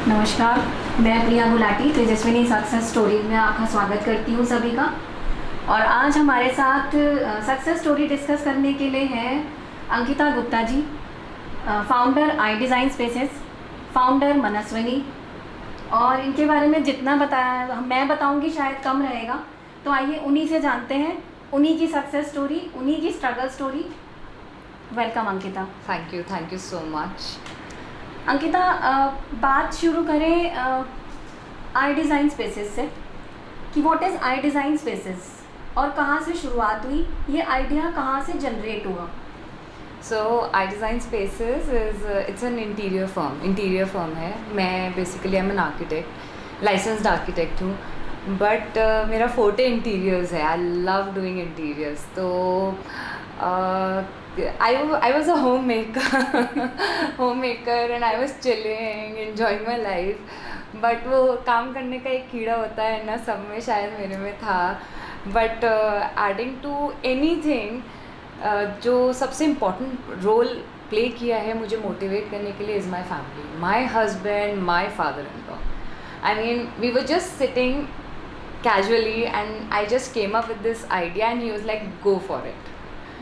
नमस्कार, मैं प्रिया Gulati Tejaswini success story में आपका स्वागत करती हूँ सभी का। और आज हमारे साथ सक्सेस स्टोरी डिस्कस करने के लिए हैं अंकिता गुप्ता जी, फाउंडर आई डिज़ाइन स्पेसेस, फाउंडर मनस्विनी। और इनके बारे में जितना बताया मैं बताऊंगी शायद कम रहेगा, तो आइए उन्हीं से जानते हैं, उन्हीं की सक्सेस स्टोरी, उन्हीं की struggle story. Welcome Ankita. Thank you so much. Ankita, बात शुरू करें आई डिज़ाइन स्पेसेस से कि what is I design spaces और कहाँ से शुरुआत हुई, ये आइडिया कहाँ से जनरेट हुआ? So I design spaces it's an interior firm है। मैं basically I am an architect, licensed architect हूँ, बट मेरा फोर्टे इंटीरियर्स है। I love doing interiors. तो I was a homemaker and I was chilling, enjoying my life. But वो काम करने का एक कीड़ा होता है ना, सब में शायद मेरे में था। बट एडिंग टू एनीथिंग, जो सबसे इम्पॉर्टेंट रोल प्ले किया है मुझे मोटिवेट करने के लिए is my family, my husband, my father in law. I mean we were just sitting casually and I just came up with this idea and he was like, go for it.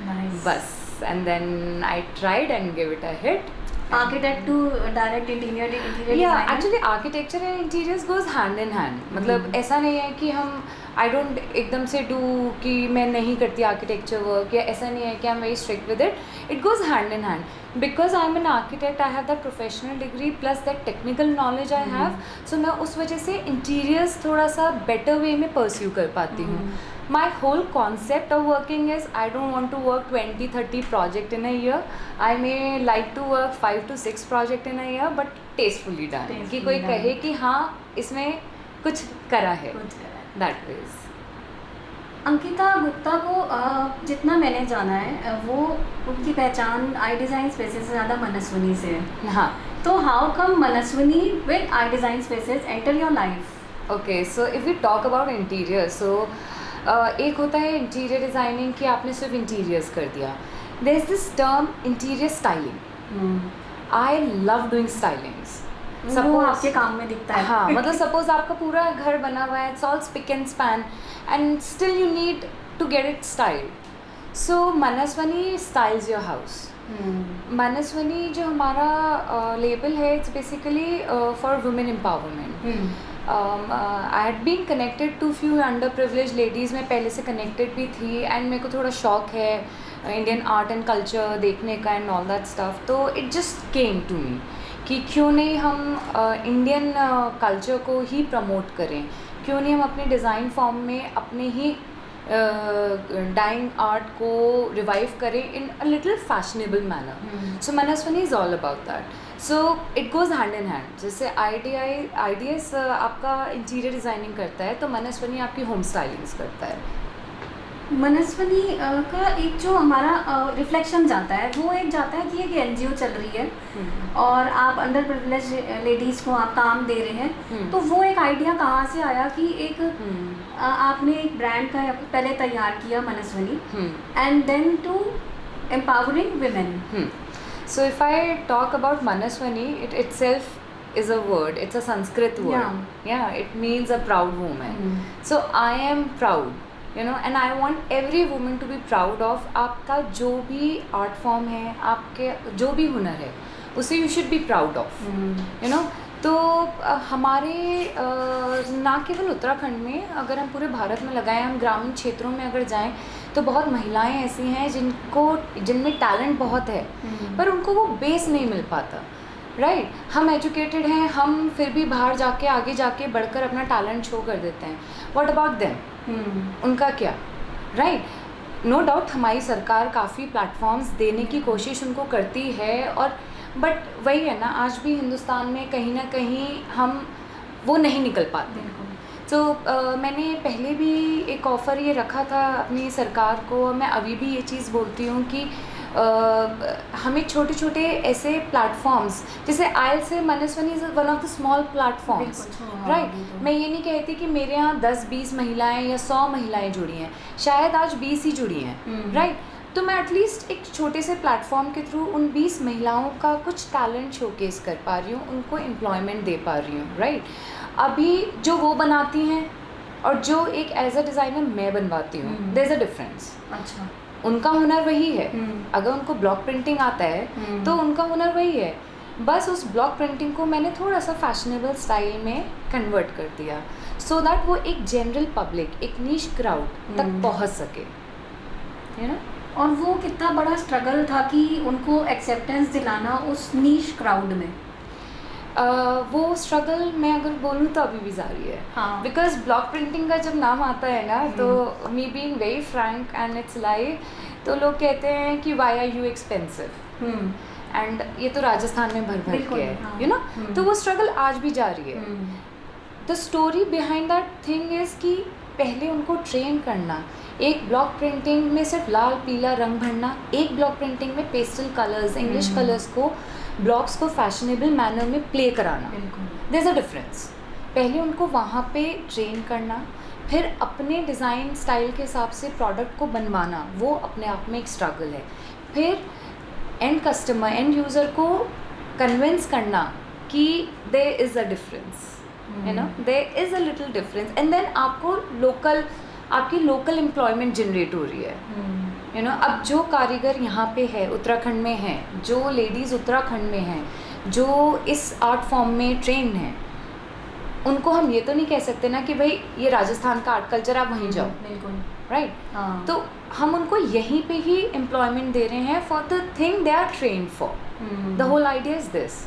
Nice. Bas. And then I tried and gave it a hit. Architect to direct interior Yeah, designer? actually architecture and interiors goes hand in hand. मतलब ऐसा नहीं है कि हम I don't एकदम से do कि मैं नहीं करती architecture work, या ऐसा नहीं है कि I'm very strict with it. It goes hand in hand. Because I'm an architect, I have that professional degree plus that technical knowledge I have. So मैं उस वजह से interiors थोड़ा सा better way में pursue कर पाती हूँ. My whole concept of working is I don't want to work 20-30 project in a year. I may like to work 5 to 6 project in a year, but tastefully done. कि कोई कहे कि हाँ इसमें कुछ करा है. That ways. अंकिता गुप्ता को जितना मैंने जाना है वो उनकी पहचान आई डिज़ाइन स्पेसेस से ज़्यादा मनस्विनी से है। हाँ. तो how come Manasvini with I design spaces enter your life? Okay, so if we talk about interior, so एक होता है इंटीरियर डिज़ाइनिंग कि आपने सिर्फ इंटीरियर्स कर दिया. There is this term interior styling. I love doing stylings. वो आपके काम में दिखता है. हाँ, मतलब सपोज आपका पूरा घर बना हुआ है, it's all spick and span and still you need to get it style. So Manasvini styles your house. Manasvini जो हमारा लेबल है, it's basically for women empowerment. I had been connected to few under privilege ladies. मैं पहले से connected भी थी and मेरे को थोड़ा शौक है इंडियन आर्ट एंड कल्चर देखने का एंड ऑल दैट स्टफ. तो it just came to me कि क्यों नहीं हम इंडियन कल्चर को ही प्रमोट करें, क्यों नहीं हम अपने डिज़ाइन फॉर्म में अपने ही डाइंग आर्ट को रिवाइव करें in a little fashionable manner. So Manasvini is all about that. So it goes hand in hand. जैसे आईडीएस आपका इंटीरियर डिज़ाइनिंग करता है, तो मनस्विनी आपकी होम स्टाइलिंग्स करता है. मनस्विनी का एक जो हमारा रिफ्लेक्शन जाता है, वो एक जाता है कि एक एनजीओ चल रही है और आप अंडर प्रिविलेज लेडीज़ को आप काम दे रहे हैं. तो वो एक आइडिया कहाँ से आया कि एक आपने एक ब्रांड का पहले तैयार किया Manasvini, and then to empowering women? So if I talk about Manaswini, it itself is a word. It's a Sanskrit word. Yeah, it means a proud woman. So I am proud, you know, and I want every woman to be proud of. आपका जो भी art form है, आपके जो भी हुनर है, उसे you should be proud of. You know, तो हमारे ना केवल उत्तराखंड में, अगर हम पूरे भारत में लगाएं, हम ग्रामीण क्षेत्रों में अगर जाएं, तो बहुत महिलाएं ऐसी हैं जिनमें टैलेंट बहुत है, पर उनको वो बेस नहीं मिल पाता. राइट. हम एजुकेटेड हैं, हम फिर भी बाहर जाके आगे जाके बढ़कर अपना टैलेंट शो कर देते हैं. What about them? उनका क्या? राइट. नो डाउट हमारी सरकार काफ़ी प्लेटफॉर्म्स देने की कोशिश उनको करती है, और बट वही है ना, आज भी हिंदुस्तान में कहीं ना कहीं हम वो नहीं निकल पाते. तो मैंने पहले भी एक ऑफ़र ये रखा था अपनी सरकार को. मैं अभी भी ये चीज़ बोलती हूँ कि हमें छोटे छोटे ऐसे प्लेटफॉर्म्स, जैसे आयल से Manasvini is one of the small platforms. Right. मैं ये नहीं कहती कि मेरे यहाँ 10-20 महिलाएं या 100 महिलाएं जुड़ी हैं, शायद आज 20 ही जुड़ी हैं. राइट. तो मैं एटलीस्ट एक छोटे से प्लेटफॉर्म के थ्रू उन 20 महिलाओं का कुछ टैलेंट शोकेस कर पा रही हूँ, उनको एम्प्लॉयमेंट दे पा रही हूँ, राइट। अभी जो वो बनाती हैं और जो एक एज अ डिज़ाइनर मैं बनवाती हूँ, देयर इज़ अ डिफरेंस। अच्छा, उनका हुनर वही है। अगर उनको ब्लॉक प्रिंटिंग आता है तो उनका हुनर वही है, बस उस ब्लॉक प्रिंटिंग को मैंने थोड़ा सा फैशनेबल स्टाइल में कन्वर्ट कर दिया सो दैट वो एक जनरल पब्लिक, एक नीश क्राउड तक पहुंच सके, यू नो। और वो कितना बड़ा स्ट्रगल था कि उनको एक्सेप्टेंस दिलाना उस नीश क्राउड में। वो स्ट्रगल मैं अगर बोलूँ तो अभी भी जारी है, बिकॉज ब्लॉक प्रिंटिंग का जब नाम आता है ना तो me being very frank and it's like, तो लोग कहते हैं कि why are you expensive, and ये तो राजस्थान में भर भर के है, यू नो। तो वो स्ट्रगल आज भी जारी है। The story behind that thing is कि पहले उनको ट्रेन करना, एक ब्लॉक प्रिंटिंग में सिर्फ लाल पीला रंग भरना, एक ब्लॉक प्रिंटिंग में पेस्टल कलर्स, इंग्लिश कलर्स को, ब्लॉक्स को फैशनेबल मैनर में प्ले कराना, देयर इज़ अ डिफरेंस। पहले उनको वहाँ पे ट्रेन करना, फिर अपने डिज़ाइन स्टाइल के हिसाब से प्रोडक्ट को बनवाना, वो अपने आप में एक स्ट्रगल है। फिर एंड कस्टमर, एंड यूज़र को कन्विंस करना कि there is a difference, you know, there is a little difference, and then आपको आपकी लोकल एम्प्लॉयमेंट जनरेट हो रही है, यू नो। अब जो कारीगर यहाँ पे है, उत्तराखंड में है, जो लेडीज़ उत्तराखंड में हैं, जो इस आर्ट फॉर्म में ट्रेन हैं, उनको हम ये तो नहीं कह सकते ना कि भाई ये राजस्थान का आर्ट कल्चर, आप वहीं जाओ, बिल्कुल, राइट। तो हम उनको यहीं पे ही एम्प्लॉयमेंट दे रहे हैं for the thing they are train for. The whole idea is this.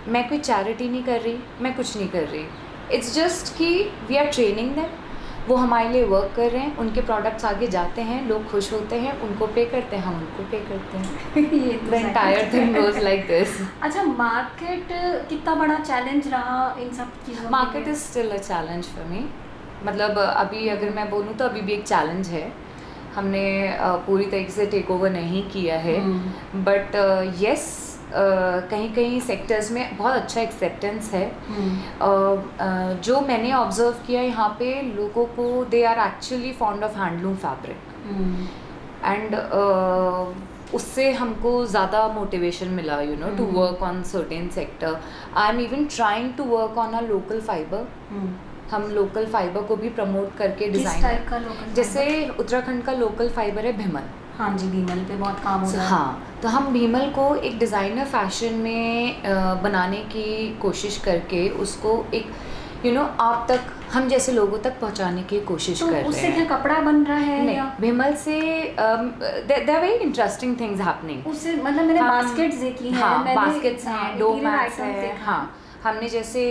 मैं कोई चैरिटी नहीं कर रही, मैं कुछ नहीं कर रही, इट्स जस्ट कि वी आर ट्रेनिंग देम, वो हमारे लिए वर्क कर रहे हैं, उनके प्रोडक्ट्स आगे जाते हैं, लोग खुश होते हैं, उनको पे करते हैं, हम उनको पे करते हैं। ये तो the entire thing goes like this. अच्छा, मार्केट कितना बड़ा चैलेंज रहा इन सब चीज़ों? Market is still a challenge for me. मतलब अभी अगर मैं बोलूँ तो अभी भी एक चैलेंज है। हमने पूरी तरीके से टेक ओवर नहीं किया है, बट येस कहीं कहीं सेक्टर्स में बहुत अच्छा एक्सेप्टेंस है। जो मैंने ऑब्जर्व किया यहाँ पे, लोगों को they are actually fond of handloom fabric, and उससे हमको ज़्यादा मोटिवेशन मिला, you know, to work on certain sector. I am even trying to work on a local fibre. हम लोकल फाइबर को भी प्रमोट करके डिज़ाइन, जैसे उत्तराखंड का लोकल फाइबर है भीमल। हाँ जी, भीमल पे बहुत काम हो रहा है। हाँ, तो हम भीमल को एक डिज़ाइनर फैशन में बनाने की कोशिश करके उसको एक, यू नो, आप तक, हम जैसे लोगों तक पहुंचाने की कोशिश कर रहे हैं। उससे क्या कपड़ा बन रहा है? नहीं, भीमल से there are very interesting things happening. उससे मतलब मैंने बास्केट्स देखी हैं। हाँ, बास्केट्स हैं, डो मैट्स हैं। हाँ, हमने जैसे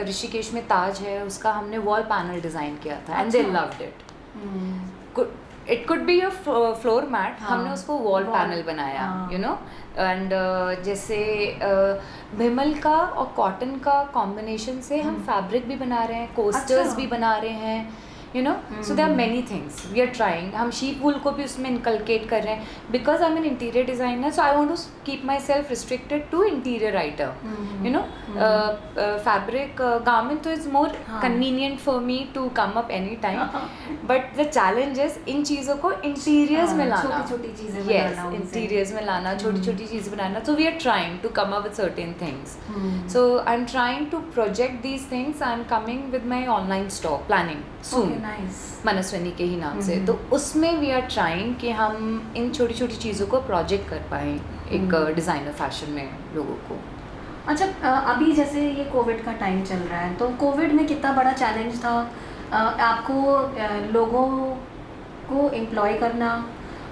ऋषिकेश में ताज है, उसका हमने वॉल पैनल डिज़ाइन किया था, and they loved it. It could be a floor mat, हमने उसको वॉल पैनल बनाया, यू नो। एंड जैसे भीमल का और कॉटन का कॉम्बिनेशन से हम फैब्रिक भी बना रहे हैं, कोस्टर्स भी बना रहे हैं, you know. So there are many things we are trying. हम शीप वूल को भी उसमें इनकलकेट कर रहे हैं, because I am an interior designer, so I want to keep myself restricted to interior item, you know. Fabric garment तो is more convenient for me to come up any time, but the challenge is इन चीज़ों को interiors में लाना, छोटी चीज़ें, yes, interiors में लाना, छोटी छोटी चीज़ें बनाना। So we are trying to come up with certain things. So I am trying to project these things. I am coming with my online store, planning soon, Manasvini के ही नाम से। तो उसमें वी आर ट्राइंग कि हम इन छोटी छोटी चीज़ों को प्रोजेक्ट कर पाएँ एक डिज़ाइनर फैशन में लोगों को। अच्छा, अभी जैसे ये कोविड का टाइम चल रहा है, तो कोविड में कितना बड़ा चैलेंज था आपको लोगों को एम्प्लॉय करना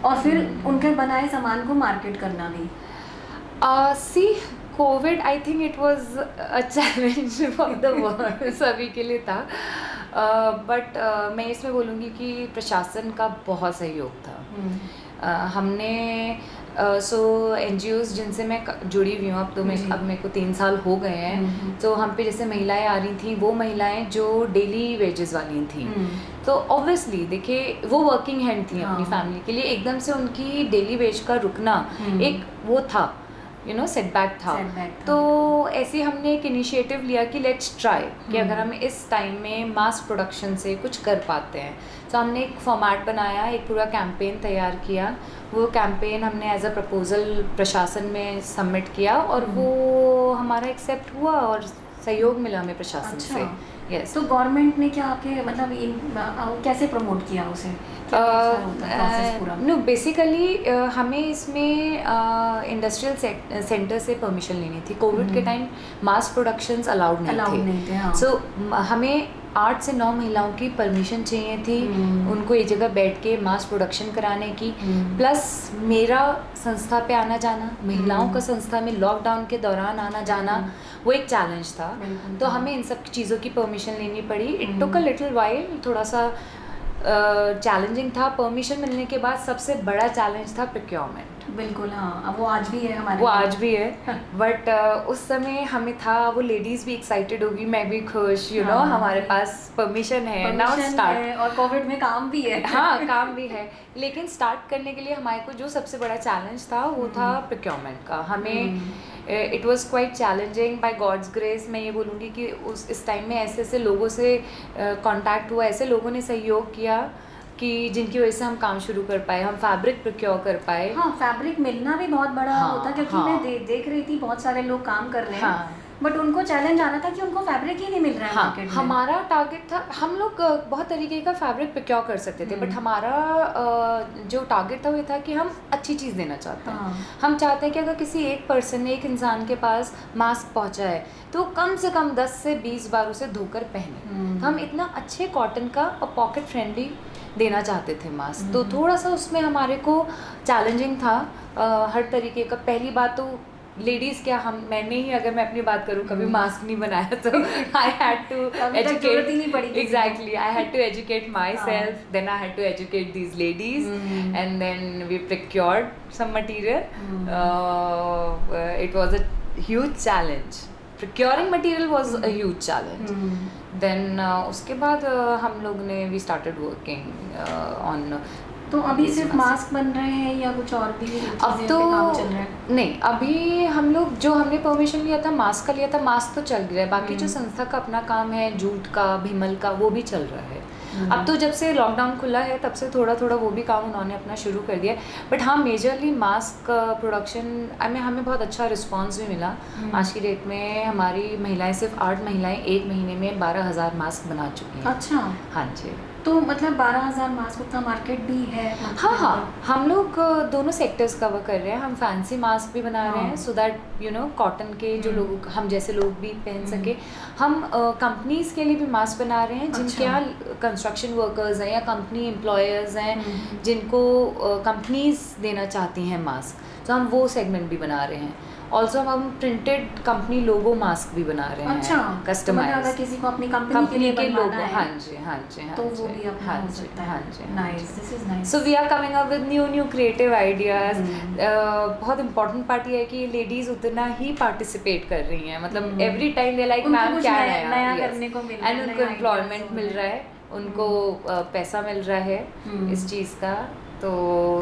और फिर उनके बनाए सामान को मार्केट करना भी? See, Covid I think it was a challenge for the world, सभी के लिए था। बट मैं इसमें बोलूँगी कि प्रशासन का बहुत सहयोग था। हमने NGOs जिनसे मैं जुड़ी हुई हूँ, अब तो अब मेरे को 3 साल हो गए हैं, तो हम पे जैसे महिलाएं आ रही थी, वो महिलाएं जो डेली वेजेस वाली थी, तो ऑब्वियसली देखिए वो वर्किंग हैंड थी अपनी फैमिली के लिए, एकदम से उनकी डेली वेज का रुकना एक वो था। सेटबैक था। तो ऐसे हमने एक इनिशिएटिव लिया कि लेट्स ट्राई कि अगर हम इस टाइम में मास प्रोडक्शन से कुछ कर पाते हैं। तो हमने एक फॉर्मेट बनाया, एक पूरा कैंपेन तैयार किया। वो कैंपेन हमने एज अ प्रपोजल प्रशासन में सबमिट किया और वो हमारा एक्सेप्ट हुआ और सहयोग मिला हमें प्रशासन से। Yes. तो गवर्नमेंट ने क्या आपके मतलब कैसे प्रमोट किया उसे? नो बेसिकली हमें इसमें इंडस्ट्रियल सेंटर से परमिशन लेनी थी। कोविड के टाइम मास प्रोडक्शंस अलाउड नहीं थे। सो हमें 8 से 9 महिलाओं की परमिशन चाहिए थी उनको एक जगह बैठ के मास प्रोडक्शन कराने की। प्लस मेरा संस्था पे आना जाना, महिलाओं का संस्था में लॉकडाउन के दौरान आना जाना, वो एक चैलेंज था। तो हमें इन सब चीज़ों की परमिशन लेनी पड़ी। It took a little while, थोड़ा सा चैलेंजिंग था। परमिशन मिलने के बाद सबसे बड़ा चैलेंज था प्रोक्योरमेंट। बिल्कुल, हाँ, अब वो आज भी है हमारे, वो आज भी है। बट उस समय हमें था, वो लेडीज़ भी एक्साइटेड होगी, मैं भी खुश, हमारे पास परमिशन है, नाउ स्टार्ट। और कोविड में काम भी है। हाँ, काम भी है। लेकिन स्टार्ट करने के लिए हमारे को जो सबसे बड़ा चैलेंज था वो था प्रोक्योरमेंट का। हमें it was quite challenging. By God's grace मैं ये बोलूँगी कि इस टाइम में ऐसे ऐसे लोगों से कांटेक्ट हुआ, ऐसे लोगों ने सहयोग किया कि जिनकी वजह से हम काम शुरू कर पाए, हम फैब्रिक प्रोक्योर कर पाए। हाँ, फैब्रिक मिलना भी बहुत बड़ा होता, क्योंकि मैं देख रही थी बहुत सारे लोग काम कर रहे हैं, बट उनको चैलेंज आ रहा था कि उनको फैब्रिक ही नहीं मिल रहा है मार्केट में। हमारा टारगेट था, हम लोग बहुत तरीके का फैब्रिक प्रोक्योर कर सकते थे, बट हमारा जो टारगेट था वो था कि हम अच्छी चीज़ देना चाहते हैं। हम चाहते हैं कि अगर किसी एक इंसान के पास मास्क पहुंचा है तो कम से कम 10 से 20 बार उसे धोकर पहने। तो हम इतना अच्छे कॉटन का और पॉकेट फ्रेंडली देना चाहते थे मास्क। तो थोड़ा सा उसमें हमारे को चैलेंजिंग था हर तरीके का। पहली बात तो लेडीज़ क्या, मैंने ही अगर मैं अपनी बात करूँ कभी मास्क नहीं बनाया, तो I had to educate, exactly I had to educate myself, then I had to educate these ladies, and then we procured some material. It was a huge challenge. Procuring material was a huge challenge. Then उसके बाद हम लोग ने we started working on। तो अभी सिर्फ mask बन रहे हैं या कुछ और भी अब तो काम चल रहा है? नहीं, अभी हम लोग जो हमने परमिशन लिया था मास्क का लिया था, मास्क तो चल रहा है। बाकी जो संस्था का अपना काम है, जूट का, भीमल का, वो भी चल रहा है। अब तो जब से लॉकडाउन खुला है तब से थोड़ा थोड़ा वो भी काम उन्होंने अपना शुरू कर दिया। बट हाँ, मेजरली मास्क प्रोडक्शन में हमें बहुत अच्छा रिस्पांस भी मिला। आज की डेट में हमारी महिलाएं, सिर्फ 8 महिलाएं 1 महीने में 12,000 मास्क बना चुकी हैं। अच्छा, हाँ जी। तो मतलब 12,000 मास्क उतना मार्केट भी है? हाँ, हम लोग दोनों सेक्टर्स कवर कर रहे हैं। हम फैंसी मास्क भी बना रहे हैं सो दैट कॉटन के जो लोग, हम जैसे लोग भी पहन सके। हम कंपनीज के लिए भी मास्क बना रहे हैं, जिनके यहाँ कंस्ट्रक्शन वर्कर्स हैं या कंपनी एम्प्लॉयर्स हैं जिनको कंपनीज देना चाहती हैं मास्क, तो हम वो सेगमेंट भी बना रहे हैं। ऑल्सो हम प्रिंटेड कंपनी लोगो मास्क भी बना रहे हैं। अच्छा, कस्टमाइज, अगर किसी को अपनी कंपनी के लिए लोगो, हाँ जी, हाँ जी, तो वो भी अपना हो सकता है। हाँ जी, nice, this is nice. So we are coming up with new creative ideas. बहुत इंपॉर्टेंट पार्ट ये है कि लेडीज उतना ही पार्टिसिपेट कर रही हैं, मतलब every time they like ma'am क्या नया करने को मिल रहा है, एंड उनको एम्प्लॉयमेंट मिल रहा है, उनको पैसा मिल रहा है इस चीज़ का। तो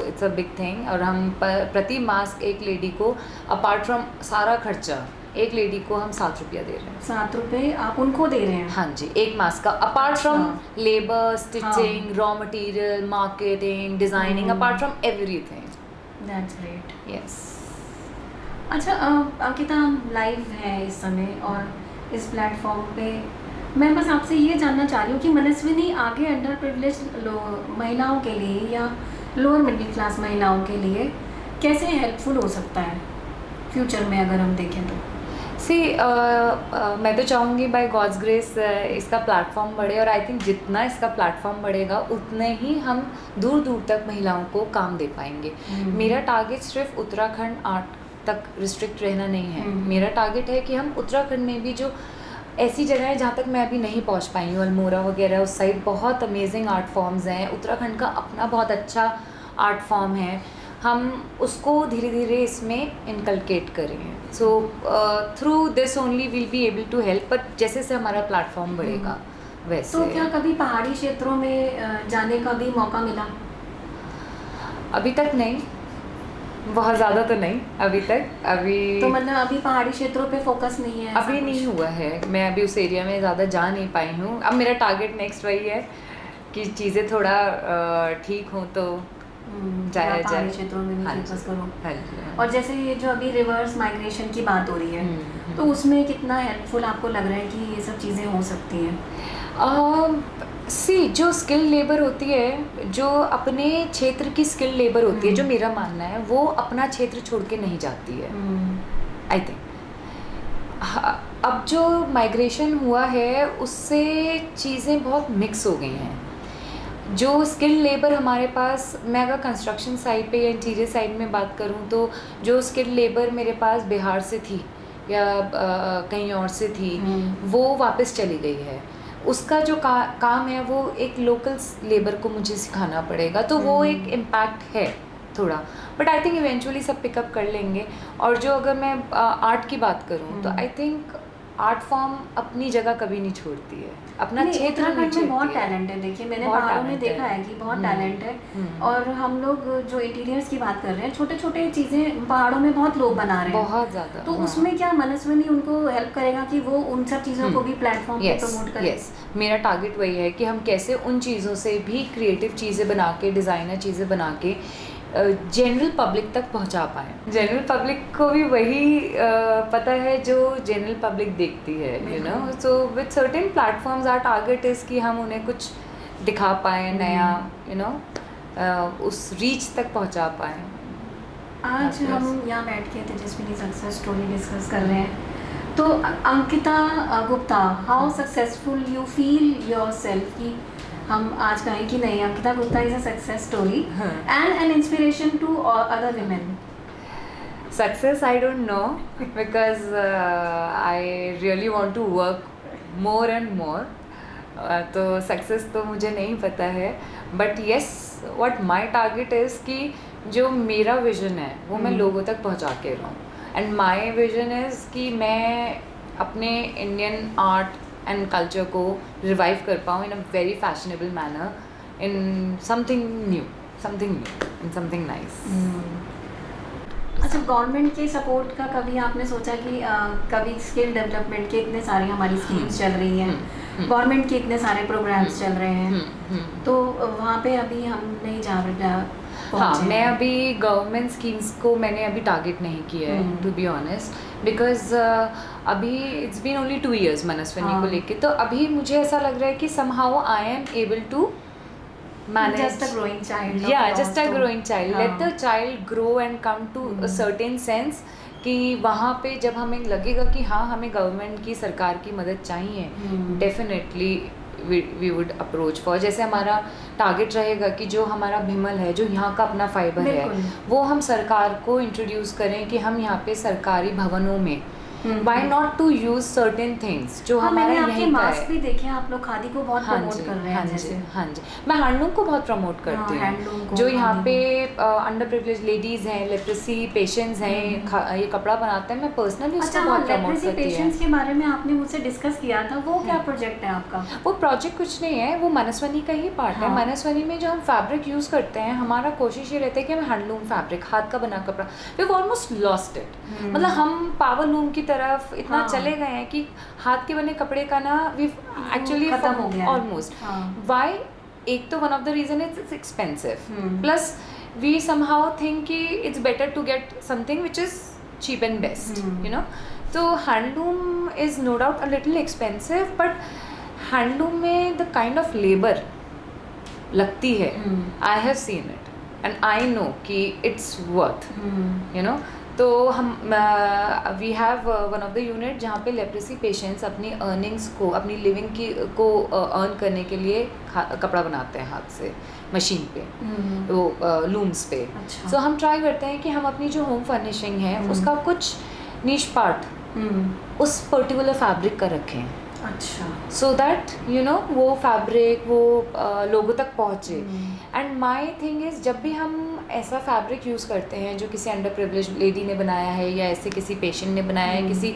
इट्स अ बिग थिंग। और हम प्रति मास्क एक लेडी को, अपार्ट फ्रॉम सारा खर्चा, एक लेडी को हम 7 रुपया दे रहे हैं। 7 रुपये आप उनको दे रहे हैं? हाँ जी, एक मास्क का, apart from labour, stitching, raw material, marketing, designing, apart from everything. That's great. Yes. अच्छा अंकिता, हम लाइव है इस समय और इस प्लेटफॉर्म पे मैं बस आपसे ये जानना चाह रही हूँ कि मनस्विनी आगे अंडर प्रिविलेज महिलाओं के लिए या लोअर मिडिल क्लास महिलाओं के लिए कैसे हेल्पफुल हो सकता है फ्यूचर में, अगर हम देखें तो? मैं तो चाहूँगी बाय गॉड्स ग्रेस इसका प्लेटफॉर्म बढ़े, और आई थिंक जितना इसका प्लेटफॉर्म बढ़ेगा उतने ही हम दूर दूर तक महिलाओं को काम दे पाएंगे। मेरा टारगेट सिर्फ उत्तराखंड आर्ट तक रिस्ट्रिक्ट रहना नहीं है। मेरा टारगेट है कि हम उत्तराखंड में भी जो ऐसी जगह है जहाँ तक मैं अभी नहीं पहुँच पाई हूँ, अल्मोड़ा वगैरह, उस साइड बहुत अमेजिंग आर्ट फॉर्म्स हैं। उत्तराखंड का अपना बहुत अच्छा आर्ट फॉर्म है, हम उसको धीरे धीरे इसमें इनकलकेट करें। So through this only will be able to help, but जैसे से हमारा प्लेटफॉर्म बढ़ेगा वैसे। तो क्या कभी पहाड़ी क्षेत्रों में जाने का भी मौका मिला? अभी तक नहीं, बहुत ज़्यादा तो नहीं अभी तक, अभी तो मतलब अभी पहाड़ी क्षेत्रों पे फोकस नहीं है? अभी नहीं हुआ है, मैं अभी उस एरिया में ज़्यादा जा नहीं पाई हूँ। अब मेरा टारगेट नेक्स्ट वही है कि चीज़ें थोड़ा ठीक हों तो जाया जाए, पहाड़ी क्षेत्रों में भी हाँ फोकस जी, करो। हाँ जी। और जैसे ये जो अभी रिवर्स माइग्रेशन की बात हो रही है, तो उसमें कितना हेल्पफुल आपको लग रहा है कि ये सब चीज़ें हो सकती हैं? सी जो स्किल लेबर होती है, जो अपने क्षेत्र की स्किल लेबर होती है, जो मेरा मानना है, वो अपना क्षेत्र छोड़ के नहीं जाती है, आई थिंक। अब जो माइग्रेशन हुआ है उससे चीज़ें बहुत मिक्स हो गई हैं। जो स्किल लेबर हमारे पास, मैं अगर कंस्ट्रक्शन साइड पे या इंटीरियर साइड में बात करूं, तो जो स्किल लेबर मेरे पास बिहार से थी या कहीं और से थी, वो वापस चली गई है। उसका जो काम है वो एक लोकल लेबर को मुझे सिखाना पड़ेगा, तो वो एक इम्पैक्ट है थोड़ा, बट आई थिंक इवेंचुअली सब पिकअप कर लेंगे। और जो अगर मैं आर्ट की बात करूं, तो आई थिंक आर्ट फॉर्म अपनी जगह कभी नहीं छोड़ती है, अपना क्षेत्र नहीं छोड़ती है। बहुत टैलेंट है, देखिए मैंने पहाड़ों में देखा है कि बहुत टैलेंट है। और हम लोग जो इंटीरियर्स की बात कर रहे हैं, छोटे छोटे चीज़ें पहाड़ों में बहुत लोग बना रहे हैं, बहुत ज़्यादा। तो उसमें क्या मनस्विनी उनको हेल्प करेगा कि वो उन सब चीज़ों को भी प्लेटफॉर्म पे प्रमोट करें? यस, मेरा टारगेट वही है कि हम कैसे उन चीज़ों से भी क्रिएटिव चीज़ें बना के, डिज़ाइनर चीज़ें बना के जनरल पब्लिक तक पहुंचा पाएँ। जनरल पब्लिक को भी वही पता है जो जनरल पब्लिक देखती है, you know. So with certain platforms our target is कि हम उन्हें कुछ दिखा पाएँ नया, यू नो, उस रीच तक पहुंचा पाएँ। आज हम यहाँ बैठ के तेजस्विनी सक्सेस स्टोरी डिस्कस कर रहे हैं, तो Ankita Gupta, how successful you feel yourself, कि हम आज कहें कि नहीं, Ankita Gupta is a success story and an inspiration to other women? Success, I don't know, because I really want to work more and more. तो सक्सेस तो मुझे नहीं पता है, but yes, what my target is कि जो मेरा विजन है वो मैं लोगों तक पहुंचा के रहूँ। एंड माय विजन इज़ कि मैं अपने इंडियन आर्ट एंड कल्चर को रिवाइव कर पाऊँ in a very fashionable manner, in something new, in something nice. अच्छा, गवर्नमेंट के सपोर्ट का कभी आपने सोचा कि कभी स्किल डेवलपमेंट के इतने सारे हमारी स्कीम्स चल रही हैं, गवर्नमेंट के इतने सारे प्रोग्राम्स चल रहे हैं, तो वहाँ पे अभी हम नहीं जा रहे? हाँ, मैं अभी गवर्नमेंट स्कीम्स को मैंने अभी टारगेट नहीं किया है, टू बी ऑनेस्ट, बिकॉज अभी it's been only 2 years Manaswini को लेके। तो अभी मुझे ऐसा लग रहा है कि somehow I am able to manage, just a growing child, just a growing child. Let the child grow and come to a certain sense कि वहाँ पे जब हमें लगेगा कि हाँ, हमें गवर्नमेंट की, सरकार की मदद चाहिए, definitely we would approach for. जैसे हमारा टारगेट रहेगा कि जो हमारा भिमल है, जो यहाँ का अपना फाइबर है, वो हम सरकार को इंट्रोड्यूस करें कि हम यहाँ पे सरकारी भवनों में why not to use certain things जो हमारे यहीं का है। भी देखे आप लोग खादी को बहुत प्रमोट कर रहे हैं। हाँ जी, मैं हैंडलूम को बहुत प्रमोट करती हूँ। जो यहाँ पे अंडर प्रिविलेज लेडीज हैं, लेप्रेसी पेशेंट्स हैं, ये कपड़ा बनाते हैं, मैं पर्सनली उसको बहुत प्रमोट करती हूँ। पेशेंट्स के बारे में आपने मुझसे डिस्कस किया था, वो क्या प्रोजेक्ट है आपका? वो प्रोजेक्ट कुछ नहीं है, वो मनस्विनी का ही पार्ट है। मनस्विनी में जो हम फैब्रिक यूज़ करते हैं, हमारा कोशिश ये रहता है कि हम हैंडलूम फैब्रिक, हाथ का बना कपड़ा, वी ऑलमोस्ट लॉस्ट इट। मतलब हम पावर लूम की तरफ इतना चले गए हैं कि हाथ के बने कपड़े का ना वी एक्चुअली खत्म हो गया ऑलमोस्ट। वाई? एक तो one of the reason it's expensive, plus we somehow think कि it's better to get something which is cheap and best, you know. तो handloom is no doubt a little expensive, but handloom में the kind of labour लगती है, I have seen it and I know कि it's worth, you know. तो हम we have one of the unit जहाँ पे leprosy patients अपनी earnings को, अपनी लिविंग की को अर्न करने के लिए कपड़ा बनाते हैं हाथ से, मशीन पे, वो लूम्स पे। सो हम ट्राई करते हैं कि हम अपनी जो होम फर्निशिंग है उसका कुछ नीश पार्ट उस पर्टिकुलर फैब्रिक का रखें। अच्छा, सो दैट यू नो वो फैब्रिक वो लोगों तक पहुँचे। एंड माई थिंग इज़, जब भी हम ऐसा फैब्रिक यूज़ करते हैं जो किसी अंडर प्रिविलेज लेडी ने बनाया है, या ऐसे किसी पेशेंट ने बनाया है, किसी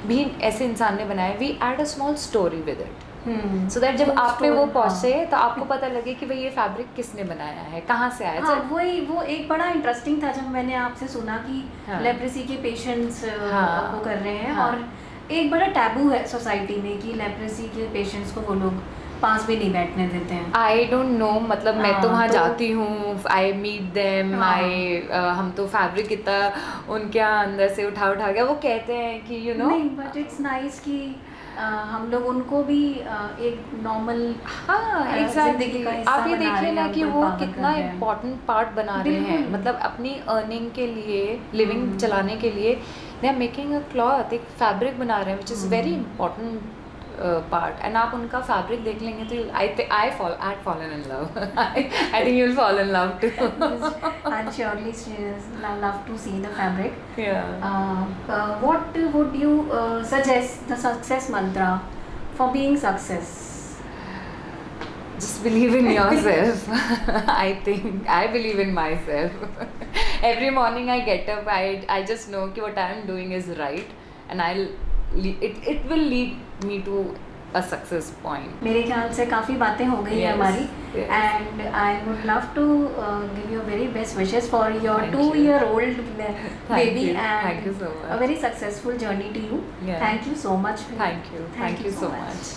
भी ऐसे इंसान ने बनाया है, we add a small story with it. So that जब वो आप में वो story, पहुंचे हाँ। तो आपको पता लगे कि भाई ये फैब्रिक किसने बनाया है, कहाँ से आया। हाँ, वही वो एक बड़ा इंटरेस्टिंग था जब मैंने आपसे सुना कि हाँ। लेप्रेसी के पेशेंट्स हाँ। वो कर रहे हैं, हाँ। और एक बड़ा टैबू है सोसाइटी में कि लेप्रेसी के पेशेंट्स को वो लोग पास भी नहीं बैठने देते हैं। आई डोंट नो, मतलब मैं तो हाँ, वहाँ तो- जाती हूँ, आई मीट देम, हाँ। हम तो फैब्रिक इतना उनके अंदर से उठा उठा के वो कहते हैं कि यू नो। नहीं, बट इट्स नाइस कि हम लोग उनको भी एक नॉर्मल हाँ जिंदगी एग्जैक्टली, का हिस्सा आप ये बना रहे देखिए हैं, ना कि उनको वो empower कितना कर रहे हैं। इम्पोर्टेंट पार्ट बना रहे हैं, बिल्कुल। मतलब अपनी अर्निंग के लिए, लिविंग चलाने के लिए they are making a cloth, एक फैब्रिक बना रहे हैं which is very important part. And आप उनका फैब्रिक देख लेंगे तो I fallen in love, I think you will fall in love too. And surely she is love to see the fabric. Yeah. What would you suggest the success mantra for being success? Just believe in yourself. I think I believe in myself. Every morning I get up, I just know कि what I am doing is right, and it will lead me to a success point. मेरे ख्याल से काफ़ी बातें हो गई हैं Yes, हमारी, yes. and I would love to give you very best wishes for your Thank you. 2-year-old baby you. and Thank you so much. a very successful journey to you. Yeah. Thank you so much. Thank you so much.